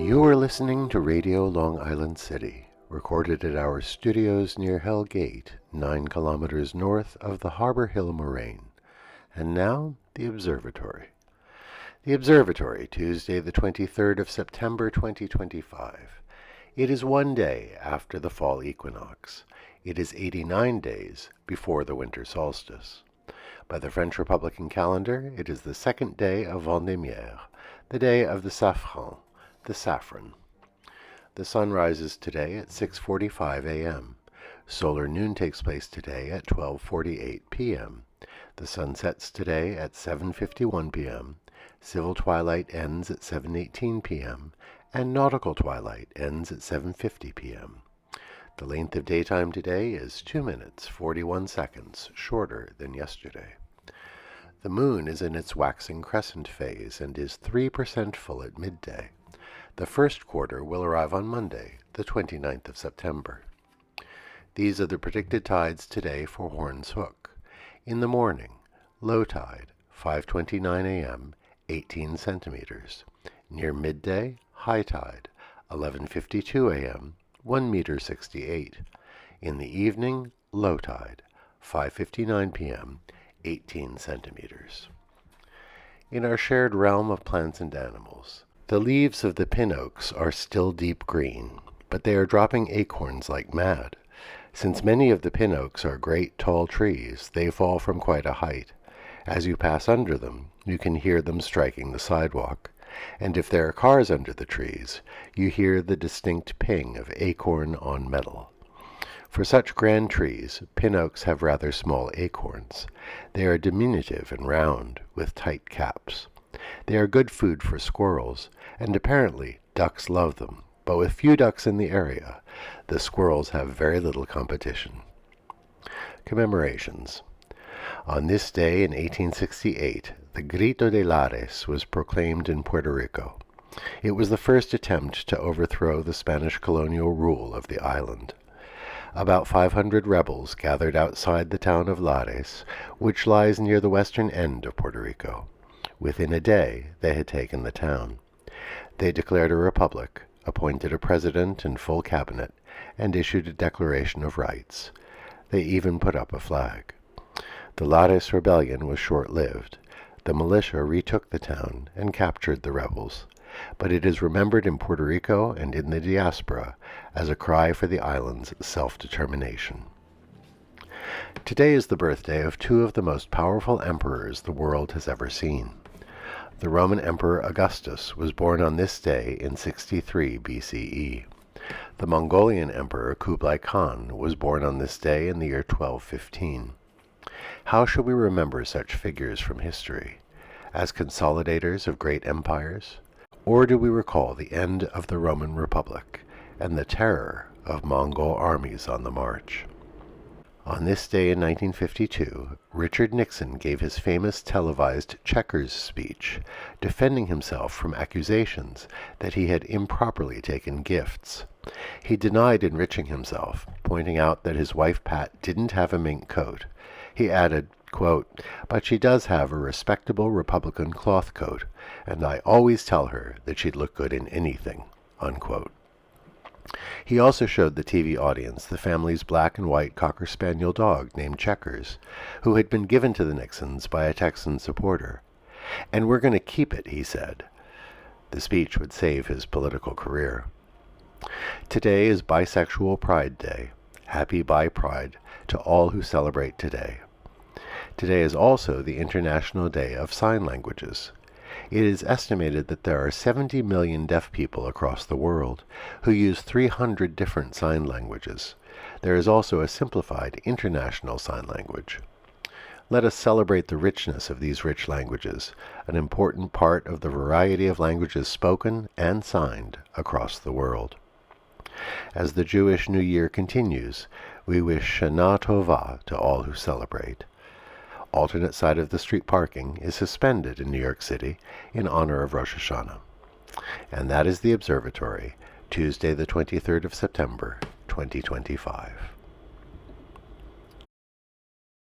You are listening to Radio Long Island City, recorded at our studios near Hell Gate, 9 kilometers north of the Harbor Hill Moraine. And now, the Observatory. The Observatory, Tuesday the 23rd of September 2025. It is one day after the fall equinox. It is 89 days before the winter solstice. By the French Republican calendar, it is the second day of Vendémiaire, the day of the safran, the saffron. The sun rises today at 6:45 a.m. Solar noon takes place today at 12:48 p.m. The sun sets today at 7:51 p.m. Civil twilight ends at 7:18 p.m. and nautical twilight ends at 7:50 p.m. The length of daytime today is 2 minutes 41 seconds shorter than yesterday. The moon is in its waxing crescent phase and is 3% full at midday. The first quarter will arrive on Monday, the 29th of September. These are the predicted tides today for Horns Hook. In the morning, low tide, 5:29 a.m., 18 centimeters. Near midday, high tide, 11:52 a.m., 1 meter 68. In the evening, low tide, 5:59 p.m., 18 centimeters. In our shared realm of plants and animals, the leaves of the pin oaks are still deep green, but they are dropping acorns like mad. Since many of the pin oaks are great tall trees, they fall from quite a height. As you pass under them, you can hear them striking the sidewalk, and if there are cars under the trees, you hear the distinct ping of acorn on metal. For such grand trees, pin oaks have rather small acorns. They are diminutive and round, with tight caps. They are good food for squirrels, and apparently ducks love them, but with few ducks in the area, the squirrels have very little competition. Commemorations. On this day in 1868, the Grito de Lares was proclaimed in Puerto Rico. It was the first attempt to overthrow the Spanish colonial rule of the island. About 500 rebels gathered outside the town of Lares, which lies near the western end of Puerto Rico. Within a day, they had taken the town. They declared a republic, appointed a president and full cabinet, and issued a declaration of rights. They even put up a flag. The Lares rebellion was short-lived. The militia retook the town and captured the rebels, but it is remembered in Puerto Rico and in the diaspora as a cry for the island's self-determination. Today is the birthday of two of the most powerful emperors the world has ever seen. The Roman Emperor Augustus was born on this day in 63 BCE. The Mongolian Emperor Kublai Khan was born on this day in the year 1215. How shall we remember such figures from history? As consolidators of great empires? Or do we recall the end of the Roman Republic and the terror of Mongol armies on the march? On this day in 1952, Richard Nixon gave his famous televised Checkers speech, defending himself from accusations that he had improperly taken gifts. He denied enriching himself, pointing out that his wife Pat didn't have a mink coat. He added, quote, "But she does have a respectable Republican cloth coat, and I always tell her that she'd look good in anything," unquote. He also showed the TV audience the family's black and white Cocker Spaniel dog named Checkers, who had been given to the Nixons by a Texan supporter. "And we're going to keep it," he said. The speech would save his political career. Today is Bisexual Pride Day. Happy Bi Pride to all who celebrate today. Today is also the International Day of Sign Languages. It is estimated that there are 70 million deaf people across the world who use 300 different sign languages. There is also a simplified international sign language. Let us celebrate the richness of these rich languages, an important part of the variety of languages spoken and signed across the world. As the Jewish New Year continues, we wish Shana Tova to all who celebrate. Alternate side of the street parking is suspended in New York City in honor of Rosh Hashanah. And that is the Observatory, Tuesday the 23rd of September, 2025.